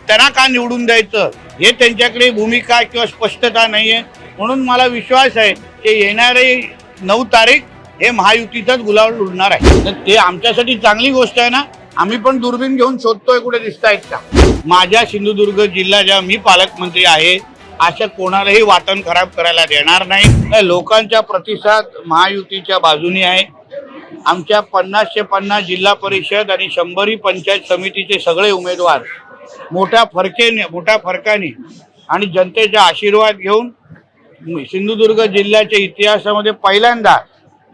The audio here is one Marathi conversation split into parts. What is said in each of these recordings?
त्यांना का निवडून द्यायचं हे त्यांच्याकडे भूमिका किंवा स्पष्टता नाहीये। म्हणून मला विश्वास आहे की येणारे 9 तारीख हे महायुतीचाच गुलाल उडणार आहे। तर ते आमच्यासाठी चांगली गोष्ट आहे ना। आम्ही पण दुर्बीन घेऊन शोधतोय कुठे दिसतायत का। माझ्या सिंधुदुर्ग जिल्ह्याचा मी पालकमंत्री आहे, अशा कोणालाही वाटण खराब करायला देणार नाही। लोकांचा प्रतिसाद महायुतीच्या बाजूने आहे। आमच्या 50 ते 50 जिल्हा परिषद आणि 100 पंचायत समितीचे सगळे उमेदवार मोठ्या फरकाने आणि जनतेचा आशीर्वाद घेऊन सिंधुदुर्ग जिल्ह्याच्या इतिहासामध्ये पहिल्यांदा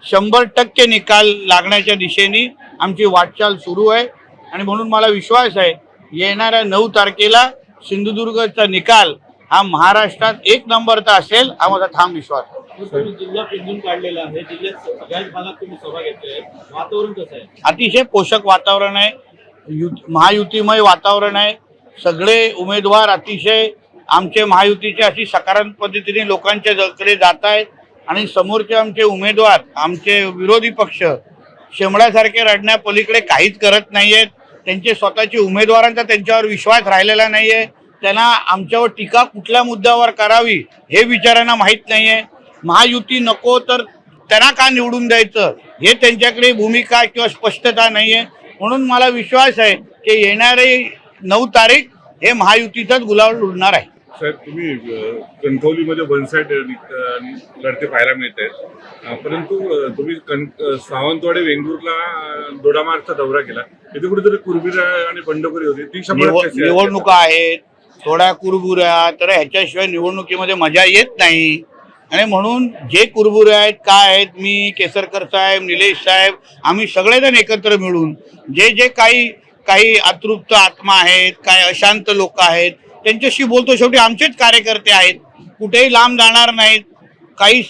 100% निकाल लागण्याच्या दिशेने आमची वाटचाल सुरू आहे। आणि म्हणून मला विश्वास आहे येणाऱ्या 9 तारखेला सिंधुदुर्गचा निकाल हा महाराष्ट्रात 1 नंबरचा असेल, हा माझा ठाम विश्वास आहे। जिल्हा पिंजून काढलेला आहे, जिल्ह्यात सगळ्याच भागात तुम्ही सभा घेतली, वातावरण कसं आहे? अतिशय पोषक वातावरण आहे, महायुतीमय वातावरण आहे। सगळे उमेदवार अतिशय आमचे महायुतीचे अशी सकारात्मक पद्धतीने लोकांच्या कडे जात आहेत आणि समोरचे आमचे उमेदवार आमचे विरोधी पक्ष शेमड्यासारखे रडण्या पलीकडे काहीच करत नाहीयेत। त्यांचे स्वतःचे उमेदवारांचा त्यांच्यावर विश्वास राहिलेला नाहीये। त्यांना आमच्यावर टीका कुठल्या मुद्द्यावर करावी हे विचारांना माहीत नाहीये। महायुती नको तर त्यांना का निवडून द्यायचं हे त्यांच्याकडे भूमिका किंवा स्पष्टता नाहीये। म्हणून मला विश्वास आहे की येणारे 9 तारीख हे महायुतीचाच गुलाल उडणार आहे। साहेब, तुम्ही कणकवलीमध्ये वन साइड लढते पाहायला मिळत आहेत, परंतु तुम्ही सावंतवाडी वेंगुर्ला दोडामार्गचा दौरा केला, इथे कुठेतरी कुरबुऱ्या आणि बंडखोरी होती, ती निवडणुका आहेत थोड्या कुरबुऱ्या, तर ह्याच्याशिवाय निवडणुकीमध्ये मजा येत नाही। आणि म्हणून जे कुरबुरे आहेत काय आहेत, मी केसरकर साहेब, निलेश साहेब, आम्ही सगळेजण एकत्र मिळून जे काही अतृप्त आत्मा आहेत, काय अशांत लोक आहेत त्यांच्याशी बोलतो। शेवटी आमचेच कार्यकर्ते आहेत, कुठेही लांब जाणार नाहीत। काही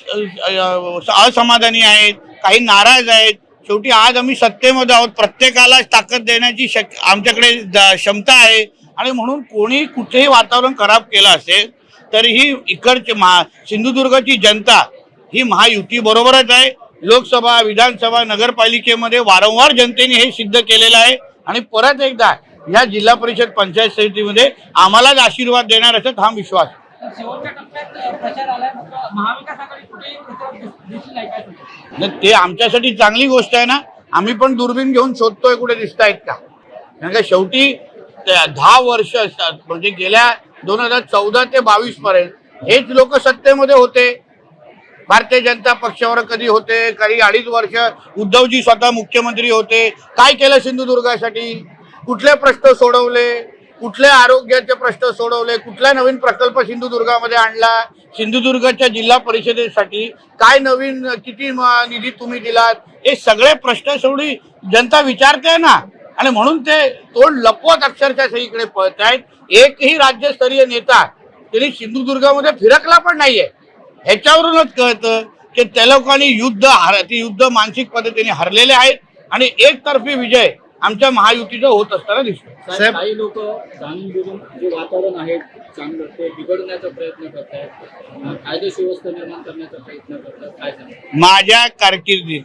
असमाधानी आहेत, काही नाराज आहेत। शेवटी आज आम्ही सत्तेमध्ये आहोत, प्रत्येकाला ताकद देण्याची आमच्याकडे क्षमता आहे। आणि म्हणून कोणी कुठेही वातावरण खराब केलं असेल तरीही इकडचे सिंधुदुर्गची जनता ही महायुती बरोबरच आहे। लोकसभा, विधानसभा, नगरपालिकेमध्ये वारंवार जनतेने हे सिद्ध केलेलं आहे आणि परत एकदा या जिल्हा परिषद पंचायत समितीमध्ये आम्हालाच आशीर्वाद देणार असा ठाम विश्वास। ते आमच्यासाठी चांगली गोष्ट आहे ना। आम्ही पण दुर्बीन घेऊन शोधतोय कुठे दिसतायत का। कारण का शेवटी 10 वर्ष म्हणजे गेल्या 2014 ते 22 पर्यंत हेच लोक सत्तेमध्ये होते। भारतीय जनता पक्षावर कधी होते, काही 2.5 वर्ष उद्धवजी स्वतः मुख्यमंत्री होते। काय केलं सिंधुदुर्गासाठी? कुठले प्रश्न सोडवले, कुठले आरोग्याचे प्रश्न सोडवले, कुठला नवीन प्रकल्प सिंधुदुर्गामध्ये आणला, सिंधुदुर्गच्या जिल्हा परिषदेसाठी काय नवीन किती निधी तुम्ही दिलात, हे सगळे प्रश्न शेवटी जनता विचारते ना। आणि म्हणून ते तोंड लपवत अक्षरशः सगळीकडे पळत आहेत। एकही राज्यस्तरीय नेता त्यांनी सिंधुदुर्गामध्ये फिरकला पण नाहीये। ह्याच्यावरूनच कळतं की त्या लोकांनी युद्ध मानसिक पद्धतीने हरलेले आहेत आणि एकतर्फी विजय आमच्या महायुतीचं होत असताना दिसतो। साहेब, काही लोक जाणून बुजून जे वातावरण आहे चांगलं ते बिघडण्याचा प्रयत्न करतात, कायदा सुव्यवस्था निर्माण करण्याचा प्रयत्न करतात, काय सांगतात? माझ्या कारकिर्दीत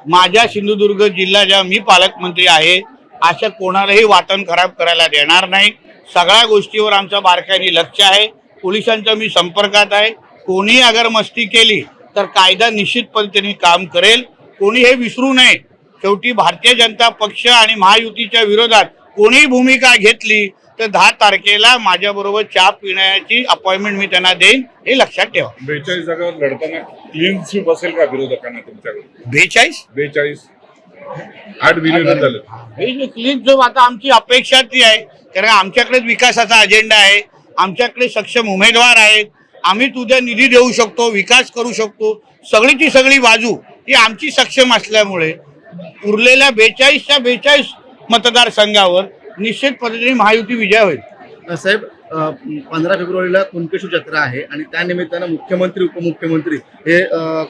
माझ्या सिंधुदुर्ग जिल्ह्याचा मी पालकमंत्री आहे, अशा कोणालाही वाटण खराब करायला देणार नाही। सगळ्या गोष्टीवर आमचा बारकाईने लक्ष आहे। पोलिसांच्या मी संपर्कात आहे। कोणी अगर मस्ती केली तर कायदा निश्चित पद्धतीने काम करेल। कोणी हे विसरू नये। शेवटी भारतीय जनता पक्ष आणि महायुतीच्या विरोधात कोणी भूमिका घेतली तर 10 तारखेला माझ्याबरोबर चहा पिण्याची अपॉइंटमेंट मी त्यांना देईन, हे लक्षात ठेवा। 42 जागावर लढताना क्लीन स्वीप असेल का विरोधकांना तुमच्याकडे? 42 8 विरोध झाले। हे क्लीन स्वीप आता आमची अपेक्षा ती आहे, कारण आमच्याकडेच विकासाचा अजेंडा आहे, आमच्याकडे सक्षम उमेदवार आहेत। आम्ही तुझ्या निधी देऊ शकतो, विकास करू शकतो। सगळीची सगळी बाजू ही आमची सक्षम असल्यामुळे उरलेल्या 42च्या 42 मतदारसंघावर निश्चित पद्धतीने महायुती विजय होईल। साहेब, 15 फेब्रुवारीला कुणकेश्वर जत्रा आहे आणि त्या निमित्तानं मुख्यमंत्री उपमुख्यमंत्री हे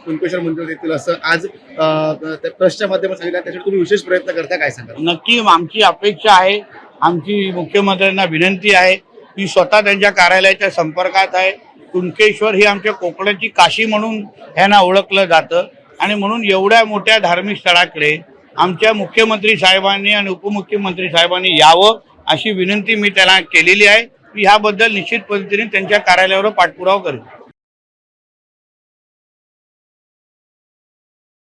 कुणकेश्वर मंदिरात येतील असं आज त्या ट्रस्टच्या माध्यमातून सांगितलं। त्यासाठी तुम्ही विशेष प्रयत्न करता, काय सांगा? नक्की आमची अपेक्षा आहे, आमची मुख्यमंत्र्यांना विनंती आहे। मी स्वतः त्यांच्या कार्यालयाच्या संपर्कात आहे। कुणकेश्वर ही आमच्या कोकणाची काशी म्हणून ह्यांना ओळखलं जातं आणि म्हणून एवढ्या मोठ्या धार्मिक स्थळाकडे आमच्या मुख्यमंत्री साहेबांनी आणि उपमुख्यमंत्री साहेबांनी यावं अशी विनंती मी त्याला केलेली आहे. ह्याबद्दल निश्चित पद्धतीने त्यांच्या कार्यालयावर पाठपुरावा करेन.